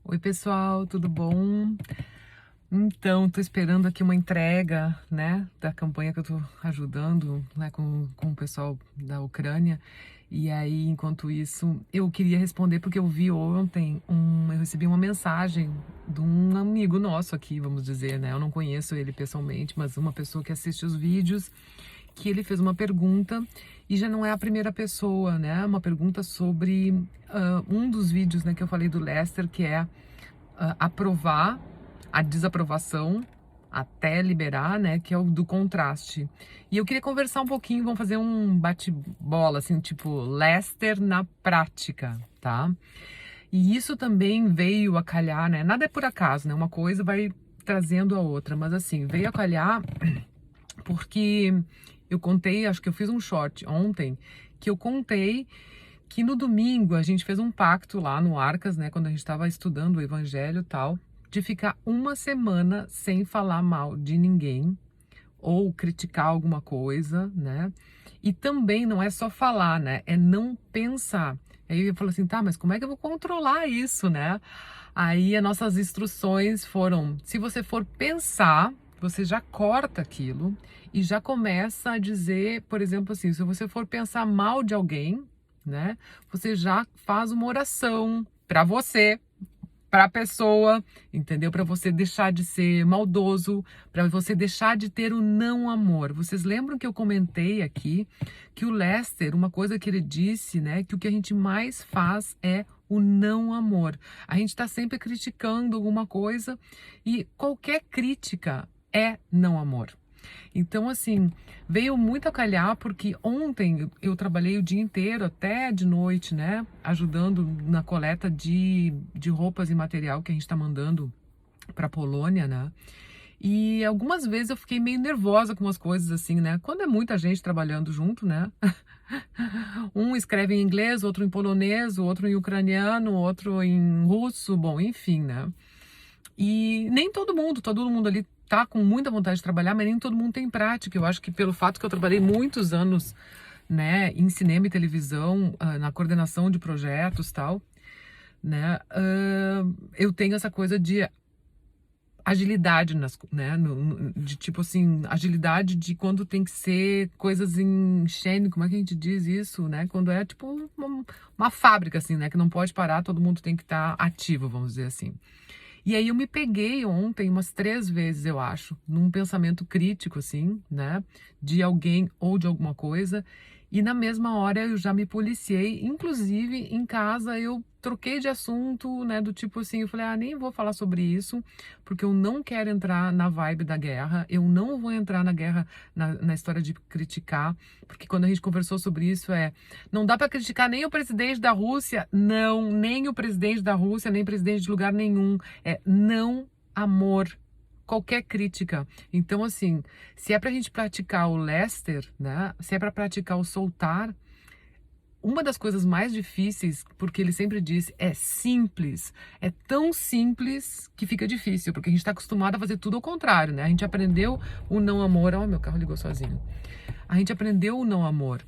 Oi, pessoal, tudo bom? Então, tô esperando aqui uma entrega, né, da campanha que eu tô ajudando, né, com o pessoal da Ucrânia. E aí, enquanto isso, eu queria responder porque eu vi ontem, eu recebi uma mensagem de um amigo nosso aqui, vamos dizer, né? Eu não conheço ele pessoalmente, mas uma pessoa que assiste os vídeos, que ele fez uma pergunta e já não é a primeira pessoa, né? Uma pergunta sobre um dos vídeos, né, que eu falei do Lester, que é aprovar a desaprovação até liberar, né, que é o do contraste. E eu queria conversar um pouquinho, vamos fazer um bate-bola, assim, tipo Lester na prática, tá? E isso também veio a calhar, né? Nada é por acaso, né? Uma coisa vai trazendo a outra, mas assim, veio a calhar porque eu contei, acho que eu fiz um short ontem, que eu contei que no domingo a gente fez um pacto lá no Arcas, né, quando a gente estava estudando o evangelho e tal, de ficar uma semana sem falar mal de ninguém ou criticar alguma coisa, né? E também não é só falar, né? É não pensar. Aí eu falo assim, tá, mas como é que eu vou controlar isso, né? Aí as nossas instruções foram: se você for pensar, você já corta aquilo e já começa a dizer, por exemplo, assim, se você for pensar mal de alguém, né? Você já faz uma oração para você, para a pessoa, entendeu? Para você deixar de ser maldoso, para você deixar de ter o não amor. Vocês lembram que eu comentei aqui que o Lester, uma coisa que ele disse, né, que o que a gente mais faz é o não amor. A gente está sempre criticando alguma coisa e qualquer crítica é não amor. Então, assim, veio muito a calhar porque ontem eu trabalhei o dia inteiro, até de noite, né? Ajudando na coleta de roupas e material que a gente está mandando para a Polônia, né? E algumas vezes eu fiquei meio nervosa com umas coisas assim, né? Quando é muita gente trabalhando junto, né? Um escreve em inglês, outro em polonês, o outro em ucraniano, outro em russo, bom, enfim, né? E nem todo mundo ali tá com muita vontade de trabalhar, mas nem todo mundo tem prática. Eu acho que pelo fato que eu trabalhei muitos anos, né, em cinema e televisão, na coordenação de projetos, tal, né, eu tenho essa coisa de agilidade né, de tipo assim, agilidade de quando tem que ser coisas em chain, como é que a gente diz isso, né? Quando é tipo uma fábrica assim, né, que não pode parar, todo mundo tem que estar ativo, vamos dizer assim. E aí eu me peguei ontem umas 3 vezes, eu acho, num pensamento crítico, assim, né? De alguém ou de alguma coisa. E na mesma hora eu já me policiei, inclusive em casa eu troquei de assunto, né? Do tipo assim, eu falei, nem vou falar sobre isso, porque eu não quero entrar na vibe da guerra, eu não vou entrar na guerra, na história de criticar, porque quando a gente conversou sobre isso não dá para criticar nem o presidente da Rússia, não, nem o presidente da Rússia, nem presidente de lugar nenhum. É não amor. Qualquer crítica. Então, assim, se é pra gente praticar o Lester, né? Se é pra praticar o soltar, uma das coisas mais difíceis, porque ele sempre disse, é simples. É tão simples que fica difícil, porque a gente está acostumado a fazer tudo ao contrário, né? A gente aprendeu o não amor. Ó, meu carro ligou sozinho. A gente aprendeu o não amor.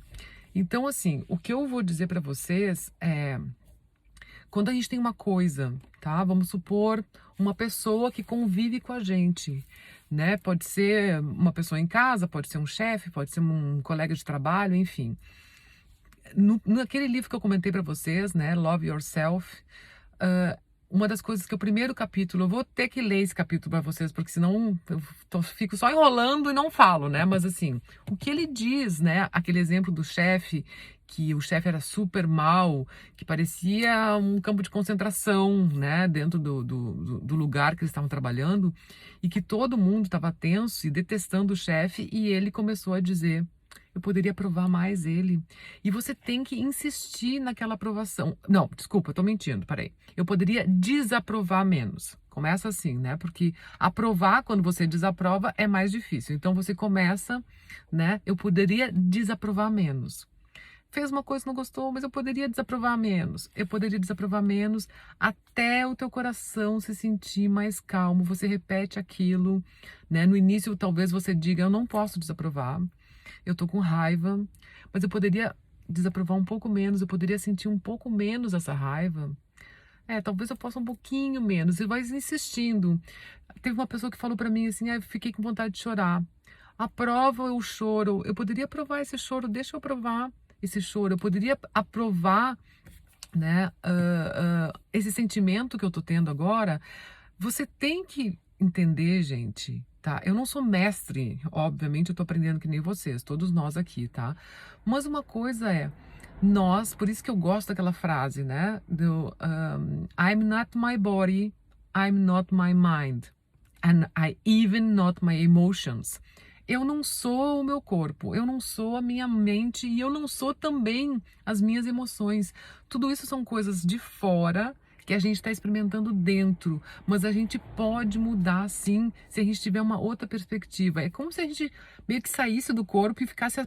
Então, assim, o que eu vou dizer para vocês é quando a gente tem uma coisa, tá? Vamos supor uma pessoa que convive com a gente, né? Pode ser uma pessoa em casa, pode ser um chefe, pode ser um colega de trabalho, enfim. Naquele livro que eu comentei para vocês, né? Love Yourself, uma das coisas que o primeiro capítulo, eu vou ter que ler esse capítulo para vocês, porque senão fico só enrolando e não falo, né? Mas assim, o que ele diz, né? Aquele exemplo do chefe, que o chefe era super mal, que parecia um campo de concentração, né? Dentro do lugar que eles estavam trabalhando, e que todo mundo estava tenso e detestando o chefe, e ele começou a dizer: eu poderia aprovar mais ele. E você tem que insistir naquela aprovação. Não, desculpa, eu tô mentindo, peraí. Eu poderia desaprovar menos. Começa assim, né? Porque aprovar, quando você desaprova, é mais difícil. Então você começa, né? Eu poderia desaprovar menos. Fez uma coisa que não gostou, mas eu poderia desaprovar menos. Eu poderia desaprovar menos até o teu coração se sentir mais calmo. Você repete aquilo, né? No início, talvez você diga: eu não posso desaprovar, eu tô com raiva, mas eu poderia desaprovar um pouco menos, eu poderia sentir um pouco menos essa raiva, talvez eu possa um pouquinho menos. E vai insistindo. Teve uma pessoa que falou pra mim assim, eu fiquei com vontade de chorar. Aprova o choro. Eu poderia aprovar esse choro, deixa eu aprovar esse choro. Eu poderia aprovar, né, esse sentimento que eu tô tendo agora. Você tem que entender, gente, tá? Eu não sou mestre, obviamente, eu tô aprendendo que nem vocês, todos nós aqui, tá? Mas uma coisa é, nós, por isso que eu gosto daquela frase, né? I'm not my body, I'm not my mind, and I even not my emotions. Eu não sou o meu corpo, eu não sou a minha mente e eu não sou também as minhas emoções. Tudo isso são coisas de fora que a gente está experimentando dentro, mas a gente pode mudar sim se a gente tiver uma outra perspectiva. É como se a gente meio que saísse do corpo e ficasse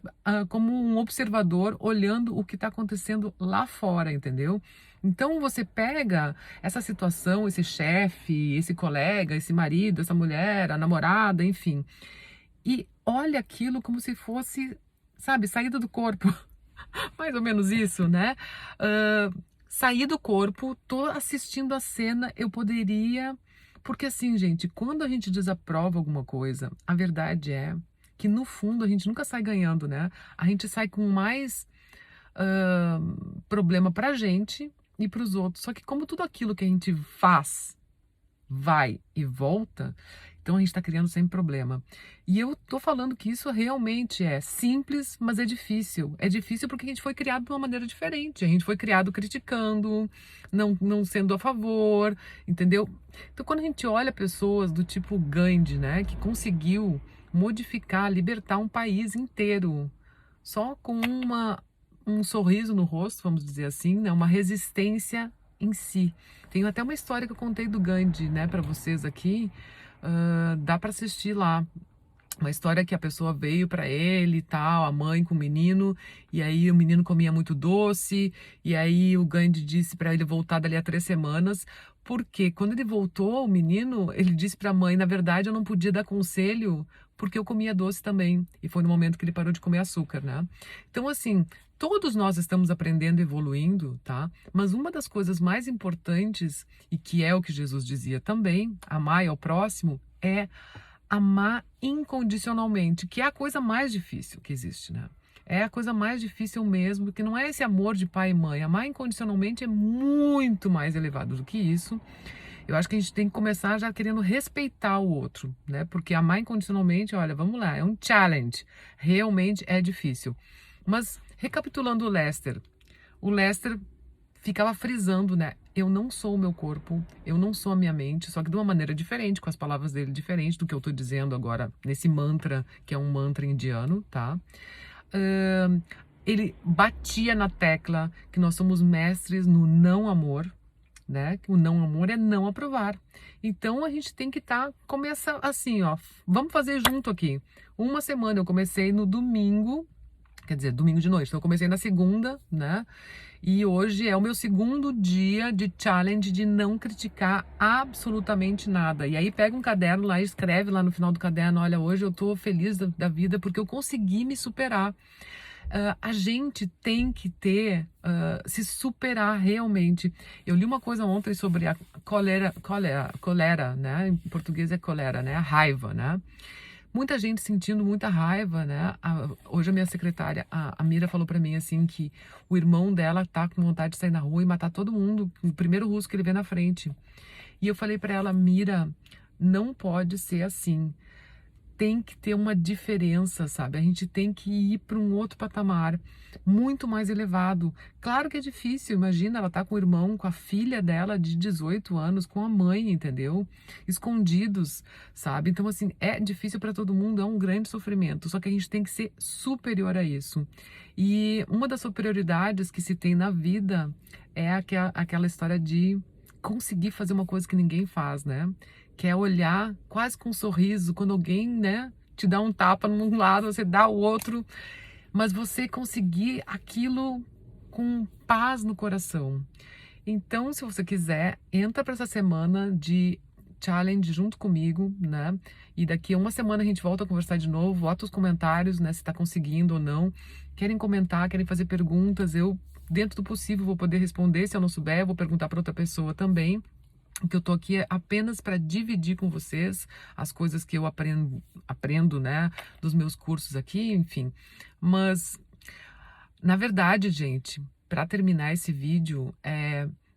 como um observador olhando o que está acontecendo lá fora, entendeu? Então você pega essa situação, esse chefe, esse colega, esse marido, essa mulher, a namorada, enfim, e olha aquilo como se fosse, sabe, saída do corpo. Mais ou menos isso, né? Sair do corpo, tô assistindo a cena, eu poderia. Porque assim, gente, quando a gente desaprova alguma coisa, a verdade é que no fundo a gente nunca sai ganhando, né? A gente sai com mais problema pra gente e pros outros. Só que como tudo aquilo que a gente faz vai e volta, então a gente está criando sempre problema. E eu tô falando que isso realmente é simples, mas é difícil. É difícil porque a gente foi criado de uma maneira diferente. A gente foi criado criticando, não sendo a favor, entendeu? Então quando a gente olha pessoas do tipo Gandhi, né, que conseguiu modificar, libertar um país inteiro, só com um sorriso no rosto, vamos dizer assim, né, uma resistência em si. Tenho até uma história que eu contei do Gandhi, né, para vocês aqui. Dá para assistir lá. Uma história que a pessoa veio para ele e tal, a mãe com o menino, e aí o menino comia muito doce, e aí o Gandhi disse para ele voltar dali a 3 semanas, porque quando ele voltou, o menino, ele disse para a mãe, na verdade eu não podia dar conselho, porque eu comia doce também, e foi no momento que ele parou de comer açúcar, né? Então assim, todos nós estamos aprendendo e evoluindo, tá? Mas uma das coisas mais importantes, e que é o que Jesus dizia também, amar ao próximo, é amar incondicionalmente, que é a coisa mais difícil que existe, né? É a coisa mais difícil mesmo, que não é esse amor de pai e mãe. Amar incondicionalmente é muito mais elevado do que isso. Eu acho que a gente tem que começar já querendo respeitar o outro, né? Porque amar incondicionalmente, olha, vamos lá, é um challenge. Realmente é difícil. Mas, recapitulando o Lester ficava frisando, né? Eu não sou o meu corpo, eu não sou a minha mente, só que de uma maneira diferente, com as palavras dele diferente do que eu tô dizendo agora nesse mantra, que é um mantra indiano, tá? Ele batia na tecla que nós somos mestres no não amor, né? O não amor é não aprovar. Então a gente tem que começa assim, ó, vamos fazer junto aqui. Uma semana eu comecei no domingo, quer dizer, domingo de noite. Então eu comecei na segunda, né? E hoje é o meu segundo dia de challenge de não criticar absolutamente nada. E aí pega um caderno lá e escreve lá no final do caderno, olha, hoje eu tô feliz da vida porque eu consegui me superar. A gente tem que se superar realmente. Eu li uma coisa ontem sobre a colera, né? Em português é colera, né? A raiva, né? Muita gente sentindo muita raiva, né? Hoje a minha secretária, a Mira, falou pra mim assim que o irmão dela tá com vontade de sair na rua e matar todo mundo, o primeiro russo que ele vê na frente. E eu falei pra ela, Mira, não pode ser assim. Tem que ter uma diferença, sabe? A gente tem que ir para um outro patamar, muito mais elevado. Claro que é difícil, imagina, ela tá com o irmão, com a filha dela de 18 anos, com a mãe, entendeu? Escondidos, sabe? Então, assim, é difícil para todo mundo, é um grande sofrimento, só que a gente tem que ser superior a isso. E uma das superioridades que se tem na vida é aquela história de conseguir fazer uma coisa que ninguém faz, né? Que é olhar quase com um sorriso quando alguém, né, te dá um tapa num lado, você dá o outro, mas você conseguir aquilo com paz no coração. Então, se você quiser, entra para essa semana de challenge junto comigo, né? E daqui a uma semana a gente volta a conversar de novo, bota os comentários, né, se tá conseguindo ou não. Querem comentar, querem fazer perguntas, eu dentro do possível, vou poder responder. Se eu não souber, eu vou perguntar para outra pessoa também. O que eu tô aqui é apenas para dividir com vocês as coisas que eu aprendo, né, dos meus cursos aqui, enfim. Mas, na verdade, gente, para terminar esse vídeo,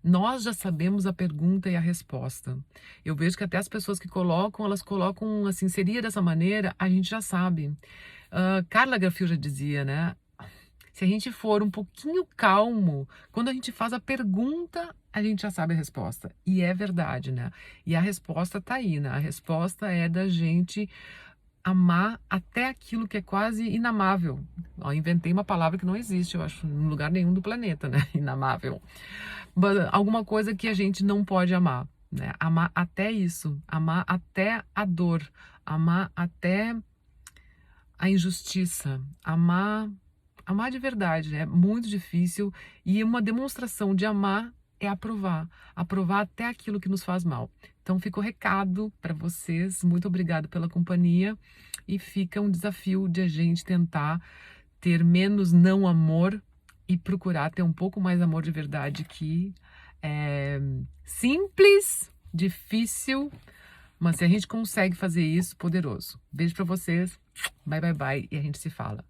nós já sabemos a pergunta e a resposta. Eu vejo que até as pessoas que colocam, elas colocam assim, seria dessa maneira, a gente já sabe. Carla Lagerfeld já dizia, né? Se a gente for um pouquinho calmo, quando a gente faz a pergunta, a gente já sabe a resposta. E é verdade, né? E a resposta tá aí, né? A resposta é da gente amar até aquilo que é quase inamável. Ó, inventei uma palavra que não existe, eu acho, em lugar nenhum do planeta, né? Inamável. Alguma coisa que a gente não pode amar, né? Amar até isso, amar até a dor, amar até a injustiça, amar de verdade, é muito difícil, e uma demonstração de amar é aprovar até aquilo que nos faz mal. Então fica o recado para vocês, muito obrigado pela companhia, e fica um desafio de a gente tentar ter menos não amor e procurar ter um pouco mais amor de verdade, que é simples, difícil, mas se a gente consegue fazer isso, poderoso. Beijo para vocês, bye bye bye, e a gente se fala.